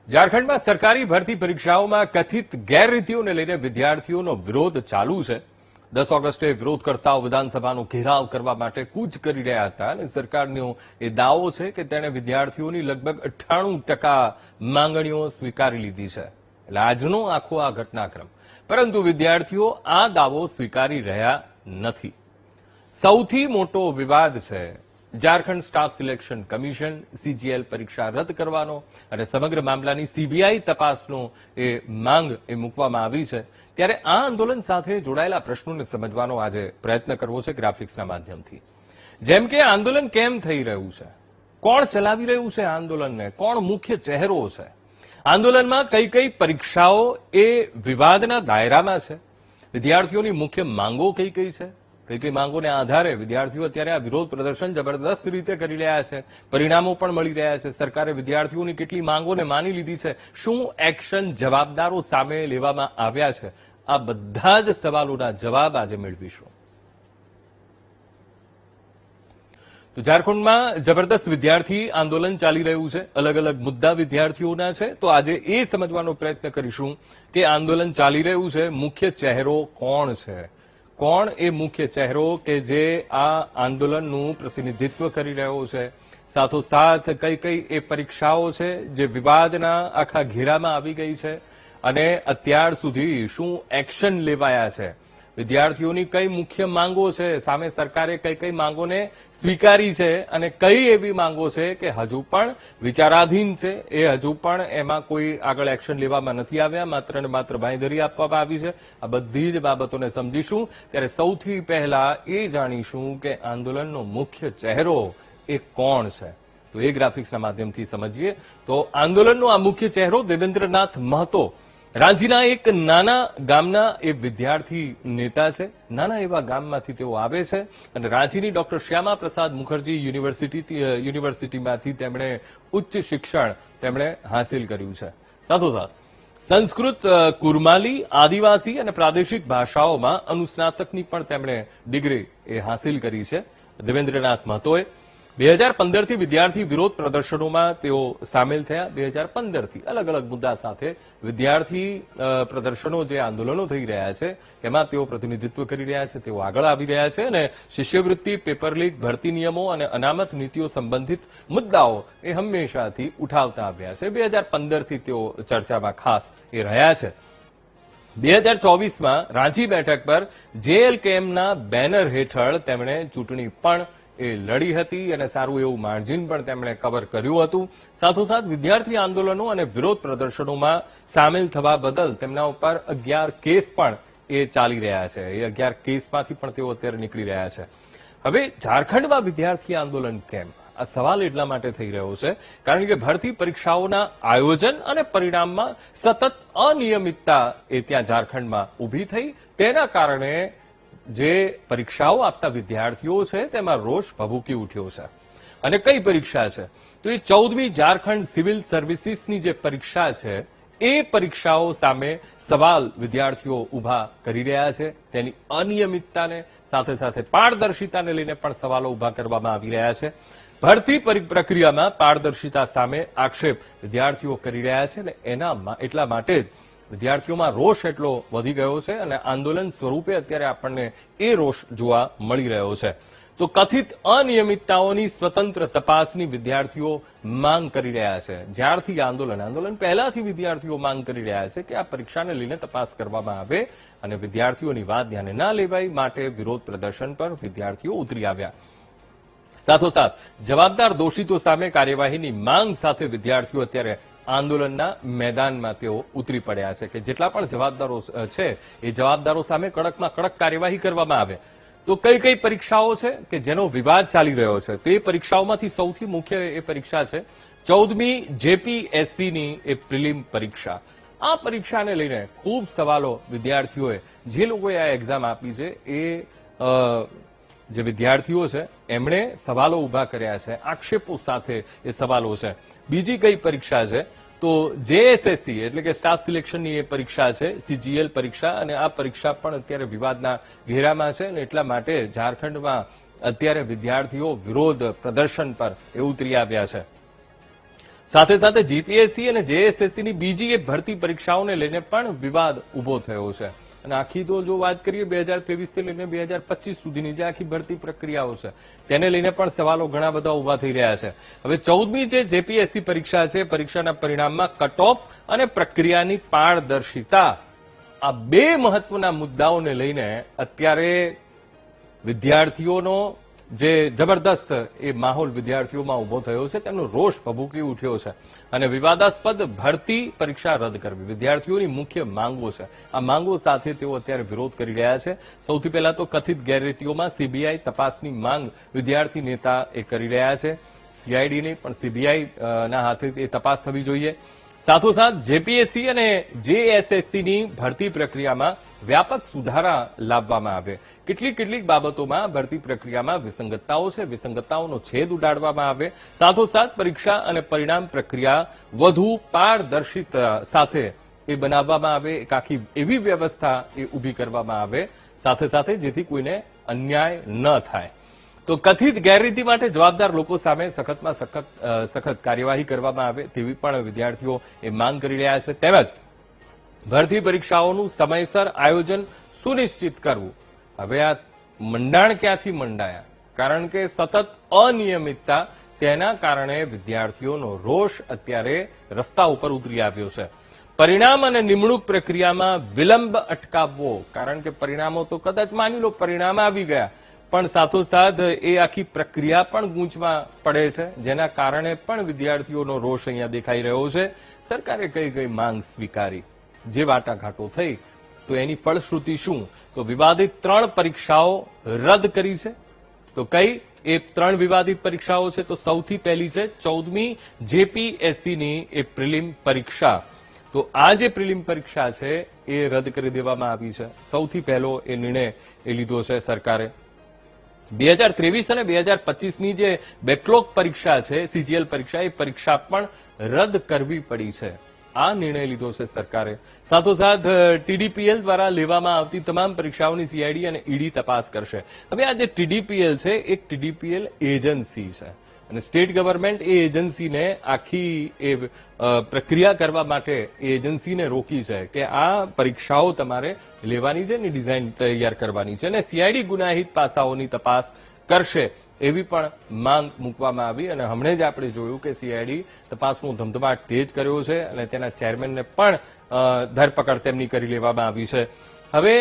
ઝારખંડમાં સરકારી ભરતી પરીક્ષાઓમાં કથિત ગેરરીતિઓને લઈને વિદ્યાર્થીઓનો વિરોધ ચાલુ છે। 10 ઓગસ્ટે વિરોધકર્તાઓ વિધાનસભાનો ઘેરાવ કરવા માટે કૂચ કરી રહ્યા હતા અને સરકારનો એ દાવો છે કે તેણે વિદ્યાર્થીઓની લગભગ 98% માંગણીઓ સ્વીકારી લીધી છે। એટલે આજનો આખો આ ઘટનાક્રમ, પરંતુ વિદ્યાર્થીઓ આ દાવો સ્વીકારી રહ્યા નથી। સૌથી મોટો વિવાદ છે Jharkhand staff selection commission CGL પરીક્ષા રદ કરવાનો અને સમગ્ર મામલાની CBI તપાસનો એ માંગ એ મૂકવામાં આવી છે। ત્યારે આ આંદોલન સાથે જોડાયેલા પ્રશ્નોને સમજવાનો આજે પ્રયત્ન કરવો છે ગ્રાફિક્સના માધ્યમથી। જેમ કે આંદોલન કેમ થઈ રહ્યું છે, કોણ ચલાવી રહ્યું છે આંદોલનને, કોણ મુખ્ય ચહેરો છે, આંદોલનમાં કઈ કઈ પરીક્ષાઓ એ વિવાદના દાયરામાં છે, વિદ્યાર્થીઓની મુખ્ય માંગો કઈ કઈ છે, કઈ કઈ માંગોને આધારે વિદ્યાર્થીઓ અત્યારે આ વિરોધ પ્રદર્શન જબરદસ્ત રીતે કરી રહ્યા છે, પરિણામો પણ મળી રહ્યા છે, સરકારે વિદ્યાર્થીઓની કેટલી માંગોને માની લીધી છે, શું એક્શન જવાબદારો સામે લેવામાં આવ્યા છે, આ બધા જ સવાલોના જવાબ આજે મેળવીશું। તો ઝારખંડમાં જબરદસ્ત વિદ્યાર્થી આંદોલન ચાલી રહ્યું છે, અલગ અલગ મુદ્દા વિદ્યાર્થીઓના છે। તો આજે એ સમજવાનો પ્રયત્ન કરીશું કે આંદોલન ચાલી રહ્યું છે, મુખ્ય ચહેરો કોણ છે, કોણ એ મુખ્ય ચહેરો કે જે આ આંદોલનનું પ્રતિનિધિત્વ કરી રહ્યો છે, સાથોસાથ કઈ કઈ એ પરીક્ષાઓ છે જે વિવાદના આખા ઘેરામાં આવી ગઈ છે અને અત્યાર સુધી શું એક્શન લેવાયા છે, વિદ્યાર્થીઓની કઈ મુખ્ય માંગો છે, સામે સરકારે કઈ કઈ માંગોને સ્વીકારી છે અને કઈ એવી માંગો છે કે હજુ પણ વિચારાધીન છે, એ હજુ પણ એમાં કોઈ આગળ એક્શન લેવામાં નથી આવ્યા, માત્ર ને માત્ર બાંયધરી આપવામાં આવી છે। આ બધી જ બાબતોને સમજીશું। ત્યારે સૌથી પહેલા એ જાણીશું કે આંદોલનનો મુખ્ય ચહેરો એ કોણ છે, તો એ ગ્રાફિક્સના માધ્યમથી સમજીએ। તો આંદોલનનો આ મુખ્ય ચહેરો દેવેન્દ્રનાથ મહતો રાંચીના એક નાના ગામના એ વિદ્યાર્થી નેતા છે। નાના એવા ગામમાંથી તેઓ આવે છે અને રાંચીની ડોક્ટર શ્યામા પ્રસાદ મુખર્જી યુનિવર્સિટીમાંથી તેમણે ઉચ્ચ શિક્ષણ તેમણે હાંસિલ કર્યું છે। સાથોસાથ સંસ્કૃત, કુર્માલી, આદિવાસી અને પ્રાદેશિક ભાષાઓમાં અનુસ્નાતકની પણ તેમણે ડિગ્રી એ હાંસિલ કરી છે દેવેન્દ્રનાથ મહતોએ। 2015 થી વિદ્યાર્થી વિરોધ પ્રદર્શનોમાં તેઓ સામેલ થયા। 2015 થી અલગ અલગ મુદ્દા સાથે વિદ્યાર્થી પ્રદર્શનો જે આંદોલનો થઈ રહ્યા છે તેમાં તેઓ પ્રતિનિધિત્વ કરી રહ્યા છે, તેઓ આગળ આવી રહ્યા છે અને શિષ્યવૃત્તિ, પેપર લીક, ભરતી નિયમો અને અનામત નીતિઓ સંબંધિત મુદ્દાઓ એ હંમેશાથી ઉઠાવતા આવ્યા છે। 2015 થી તેઓ ચર્ચામાં ખાસ એ રહ્યા છે। 2024માં રાંચી બેઠક પર JLKMના બેનર હેઠળ તેમણે ચૂંટણી પણ એ લડી હતી અને સારું એવું માર્જિન પણ તેમણે કવર કર્યું હતું। સાથોસાથ વિદ્યાર્થી આંદોલનો અને વિરોધ પ્રદર્શનોમાં સામેલ થવા બદલ તેમના ઉપર 11 કેસ પણ એ ચાલી રહ્યા છે। એ 11 કેસમાંથી પણ તેઓ અત્યારે નીકળી રહ્યા છે। હવે ઝારખંડમાં વિદ્યાર્થી આંદોલન કેમ, આ સવાલ એટલા માટે થઈ રહ્યો છે કારણ કે ભરતી પરીક્ષાઓના આયોજન અને પરિણામમાં સતત અનિયમિતતા એ ત્યાં ઝારખંડમાં ઊભી થઈ। તેના કારણે જે પરીક્ષાઓ આપતા વિદ્યાર્થીઓ છે તેમાં રોષ ભભૂકી ઉઠ્યો છે। અને કઈ પરીક્ષા છે, તો એ 14મી ઝારખંડ સિવિલ સર્વિસીસની જે પરીક્ષા છે એ પરીક્ષાઓ સામે સવાલ વિદ્યાર્થીઓ ઉભા કરી રહ્યા છે। તેની અનિયમિતતાને સાથે સાથે પારદર્શિતાને લઈને પણ સવાલો ઉભા કરવામાં આવી રહ્યા છે। ભરતી પ્રક્રિયામાં પારદર્શિતા સામે આક્ષેપ વિદ્યાર્થીઓ કરી રહ્યા છે અને એટલા માટે જ વિદ્યાર્થીઓમાં રોષ એટલો વધી ગયો છે અને આંદોલન સ્વરૂપે અત્યારે આપણને એ રોષ જોવા મળી રહ્યો છે। તો કથિત અનિયમિતતાઓની સ્વતંત્ર તપાસની વિદ્યાર્થીઓ માંગ કરી રહ્યા છે। જ્યારથી આંદોલન પહેલાથી વિદ્યાર્થીઓ માંગ કરી રહ્યા છે કે આ પરીક્ષાને લઈને તપાસ કરવામાં આવે અને વિદ્યાર્થીઓની વાત ધ્યાને ના લેવાય માટે વિરોધ પ્રદર્શન પર વિદ્યાર્થીઓ ઉતરી આવ્યા। સાથોસાથ જવાબદાર દોષિતો સામે કાર્યવાહીની માંગ સાથે વિદ્યાર્થીઓ અત્યારે આંદોલનના મેદાનમાં તેઓ ઉતરી પડ્યા છે કે જેટલા પણ જવાબદારો છે એ જવાબદારો સામે કડકમાં કડક કાર્યવાહી કરવામાં આવે। તો કઈ કઈ પરીક્ષાઓ છે કે જેનો વિવાદ ચાલી રહ્યો છે, તો એ પરીક્ષાઓમાંથી સૌથી મુખ્ય એ પરીક્ષા છે 14મી JPSCની એ પ્રિલિમ પરીક્ષા। આ પરીક્ષાને લઈને ખૂબ સવાલો વિદ્યાર્થીઓએ, જે લોકોએ આ એક્ઝામ આપી છે એ જે વિદ્યાર્થીઓ છે એમણે સવાલો ઉભા કર્યા છે, આક્ષેપો સાથે એ સવાલો છે। બીજી કઈ પરીક્ષા છે, તો JSSC એટલે કે સ્ટાફ સિલેક્શનની એ પરીક્ષા છે, CGL પરીક્ષા, અને આ પરીક્ષા પણ અત્યારે વિવાદના ઘેરામાં છે અને એટલા માટે ઝારખંડમાં અત્યારે વિદ્યાર્થીઓ વિરોધ પ્રદર્શન પર એ ઉતરી આવ્યા છે। સાથે સાથે જીપીએસસી અને જેએસએસસીની બીજી એ ભરતી પરીક્ષાઓને લઈને પણ વિવાદ ઉભો થયો છે. અને આખી તો જો વાત કરીએ 2023 થી લઈને 2025 સુધીની જે આખી ભરતી પ્રક્રિયાઓ છે તેને લઈને પણ સવાલો ઘણા બધા ઉભા થઈ રહ્યા છે. હવે 14મી જે જેપીએસસી પરીક્ષા છે, પરીક્ષાના પરિણામમાં કટ ઓફ અને પ્રક્રિયાની પારદર્શિતા, આ બે મહત્વના મુદ્દાઓને લઈને અત્યારે વિદ્યાર્થીઓનો જે જબરદસ્ત એ માહોલ વિદ્યાર્થીઓમાં ઉભો થયો છે, તેમનો રોષ ભભૂકી ઉઠ્યો છે અને વિવાદાસ્પદ ભરતી પરીક્ષા રદ કરવી વિદ્યાર્થીઓની મુખ્ય માંગો છે. આ માંગો સાથે તેઓ અત્યારે વિરોધ કરી રહ્યા છે. સૌથી પહેલા તો કથિત ગેરરીતિઓમાં સીબીઆઈ તપાસની માંગ વિદ્યાર્થી નેતા એ કરી રહ્યા છે. સીઆઈડીની પણ સીબીઆઈ ના હાથે એ તપાસ થવી જોઈએ. સાથોસાથ જેપીએસસી અને જેએસએસસીની ભરતી પ્રક્રિયામાં વ્યાપક સુધારા લાવવામાં આવે. કેટલીક બાબતોમાં ભરતી પ્રક્રિયામાં વિસંગતતાઓ છે, વિસંગતતાઓનો છેદ ઉડાડવામાં આવે. સાથોસાથ પરીક્ષા અને પરિણામ પ્રક્રિયા વધુ પારદર્શિત સાથે એ બનાવવામાં આવે. એક આખી એવી વ્યવસ્થા એ ઊભી કરવામાં આવે સાથે સાથે જેથી કોઈને અન્યાય ન થાય. તો કથિત ગેરરીતિ માટે જવાબદાર લોકો સામે સખતમાં સખત કાર્યવાહી કરવામાં આવે તેવી પણ વિદ્યાર્થીઓ એ માંગ કરી રહ્યા છે. તેમજ ભરતી પરીક્ષાઓનું સમયસર આયોજન સુનિશ્ચિત કરવું. હવે આ મંડાણ ક્યાંથી મંડાયા? કારણ કે સતત અનિયમિતતા, તેના કારણે વિદ્યાર્થીઓનો રોષ અત્યારે રસ્તા ઉપર ઉતરી આવ્યો છે. પરિણામ અને નિમણૂક પ્રક્રિયામાં વિલંબ અટકાવવો. કારણ કે પરિણામો તો કદાચ માની લો પરિણામ આવી ગયા, પણ સાથોસાથ એ આખી પ્રક્રિયા પણ ગૂંચમાં પડે છે, જેના કારણે પણ વિદ્યાર્થીઓનો રોષ અહીંયા દેખાઈ રહ્યો છે. સરકારે કઈ માંગ સ્વીકારી, જે વાટાઘાટો થઈ, તો એની ફળશ્રુતિ શું? તો વિવાદિત 3 પરીક્ષાઓ રદ કરી છે. તો કઈ એ 3 વિવાદિત પરીક્ષાઓ છે? તો સૌથી પહેલી છે 14મી જેપીએસસીની એ પ્રિલિમ પરીક્ષા. તો આ જે પ્રિલિમ પરીક્ષા છે એ રદ કરી દેવામાં આવી છે. સૌથી પહેલો એ નિર્ણય એ લીધો છે સરકારે. 2023 અને 2025ની જે બેકલોગ પરીક્ષા છે, સીજીએલ પરીક્ષા, એ પરીક્ષા પણ રદ કરવી પડી છે. આ નિર્ણય લીધો છે સરકારે. સાથોસાથ ટીડીપીએલ દ્વારા લેવામાં આવતી તમામ પરીક્ષાઓની સીઆઈડી અને ઈડી તપાસ કરશે. હવે આ જે ટીડીપીએલ છે, એક ટીડીપીએલ એજન્સી છે અને સ્ટેટ ગવર્મેન્ટ એ એજન્સીને આખી એ પ્રક્રિયા કરવા માટે એ એજન્સીને રોકી છે કે આ પરીક્ષાઓ તમારે લેવાની છે, એની ડિઝાઇન તૈયાર કરવાની છે અને સીઆઈડી ગુનાહિત પાસાઓની તપાસ કરશે એવી પણ માંગ મૂકવામાં આવી. અને હમણાં જ આપણે જોયું કે સીઆઈડી તપાસનો ધમધમાટ તેજ કર્યો છે અને તેના ચેરમેનને પણ ધરપકડ તેમની કરી લેવામાં આવી છે. હવે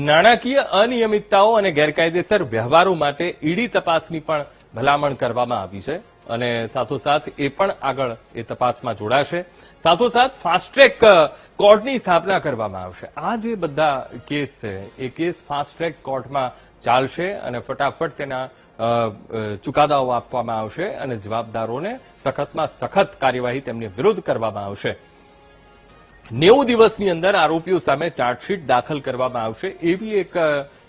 નાણાકીય અનિયમિતતાઓ અને ગેરકાયદેસર વ્યવહારો માટે ઈડી તપાસની પણ ભલામણ કરવામાં આવી છે અને સાથોસાથ એ પણ આગળ એ તપાસમાં જોડાશે. સાથોસાથ ફાસ્ટ ટ્રેક કોર્ટની સ્થાપના કરવામાં આવશે. આ જે બધા કેસ છે એ કેસ ફાસ્ટ ટ્રેક કોર્ટમાં ચાલશે અને ફટાફટ તેના ચુકાદાઓ આપવામાં આવશે અને જવાબદારોને સખતમાં સખત કાર્યવાહી તેમની વિરુદ્ધ કરવામાં આવશે. 90 દિવસની અંદર આરોપીઓ સામે ચાર્જશીટ દાખલ કરવામાં આવશે એવી એક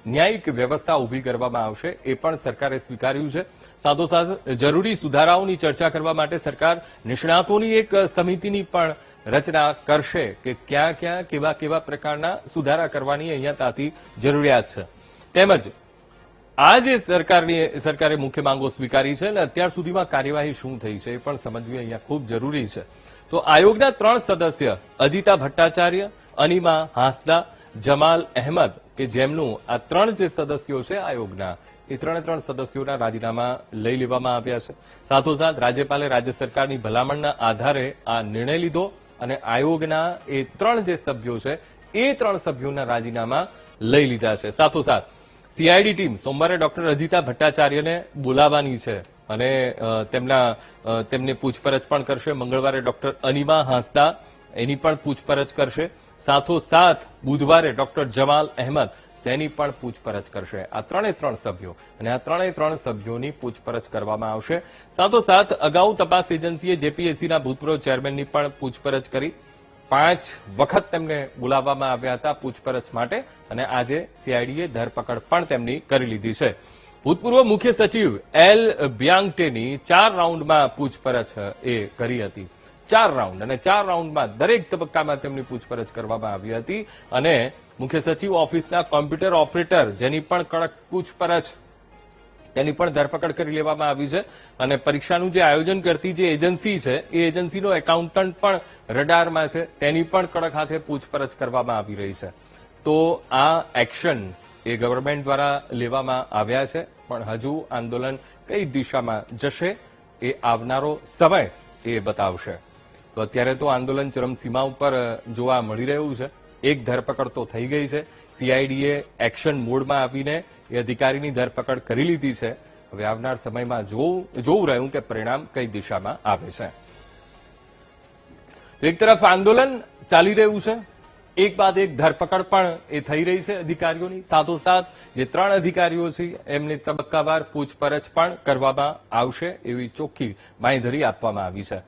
ન્યાયિક વ્યવસ્થા ઉભી કરવામાં આવશે, એ પણ સરકારે સ્વીકાર્યું છે. સાથોસાથ જરૂરી સુધારાઓની ચર્ચા કરવા માટે સરકાર નિષ્ણાતોની એક સમિતિની પણ રચના કરશે કે ક્યાં કેવા પ્રકારના સુધારા કરવાની અહીંયા તાતી જરૂરિયાત છે. તેમજ આ જે સરકારે મુખ્ય માંગો સ્વીકારી છે અને અત્યાર સુધીમાં કાર્યવાહી શું થઈ છે એ પણ સમજવી અહીંયા ખૂબ જરૂરી છે. તો આયોગના 3 સદસ્ય અજીતા ભટ્ટાચાર્ય, અનિમા હાંસદા, જમાલ અહેમદ, કે જેમનું આ 3 જે સદસ્યો છે આયોગના, એ 3 સદસ્યોના રાજીનામા લઈ લેવામાં આવ્યા છે. સાથોસાથ રાજ્યપાલે રાજ્ય સરકારની ભલામણના આધારે આ નિર્ણય લીધો અને આયોગના એ 3 જે સભ્યો છે એ 3 સભ્યોના રાજીનામા લઈ લીધા છે. સાથોસાથ સીઆઈડી ટીમ સોમવારે ડોક્ટર અજીતા ભટ્ટાચાર્યને બોલાવવાની છે અને તેમને પૂછપરછ પણ કરશે. મંગળવારે ડોક્ટર અનિમા હાંસદા એની પણ પૂછપરછ કરશે. સાથોસાથ બુધવારે ડોક્ટર જમાલ અહેમદ તેની પણ પૂછપરછ કરશે. આ 3 સભ્યો અને આ 3 સભ્યોની પૂછપરછ કરવામાં આવશે. સાથોસાથ અગાઉ તપાસ એજન્સીએ જેપીએસસીના ભૂતપૂર્વ ચેરમેનની પણ પૂછપરછ કરી. 5 વખત તેમને બોલાવવામાં આવ્યા હતા પૂછપરછ માટે અને આજે સીઆઈડીએ ધરપકડ પણ તેમની કરી લીધી છે. ભૂતપૂર્વ મુખ્ય સચિવ એલ બ્યાંગટેની 4 રાઉન્ડમાં પૂછપરછ એ કરી હતી. 4 રાઉન્ડ અને 4 રાઉન્ડમાં દરેક તબક્કામાં તેમની પૂછપરછ કરવામાં આવી હતી અને મુખ્ય સચિવ ઓફિસના કોમ્પ્યુટર ઓપરેટર જેની પણ કડક પૂછપરછ તેની પણ ધરપકડ કરી લેવામાં આવી છે અને પરીક્ષાનું જે આયોજન કરતી જે એજન્સી છે એ એજન્સીનો એકાઉન્ટન્ટ પણ રડારમાં છે, તેની પણ કડક હાથે પૂછપરછ કરવામાં આવી રહી છે. તો આ એક્શન એ ગવર્મેન્ટ દ્વારા લેવામાં આવ્યા છે, પણ હજુ આંદોલન કઈ દિશામાં જશે એ આવનારો સમય એ બતાવશે. તો અત્યારે તો આંદોલન ચરમસીમા ઉપર જોવા મળી રહ્યું છે. એક ધરપકડ તો થઈ ગઈ છે, સીઆઈડીએ એક્શન મોડમાં આવીને એ અધિકારીની ધરપકડ કરી લીધી છે. હવે આવનાર સમયમાં જોવું રહ્યું કે પરિણામ કઈ દિશામાં આવે છે. એક તરફ આંદોલન ચાલી રહ્યું છે, એક બાદ એક ધરપકડ પણ એ થઈ રહી છે અધિકારીઓની. સાથોસાથ જે 3 અધિકારીઓ છે એમની તબક્કાવાર પૂછપરછ પણ કરવામાં આવશે એવી ચોખ્ખી બાંયધરી આપવામાં આવી છે.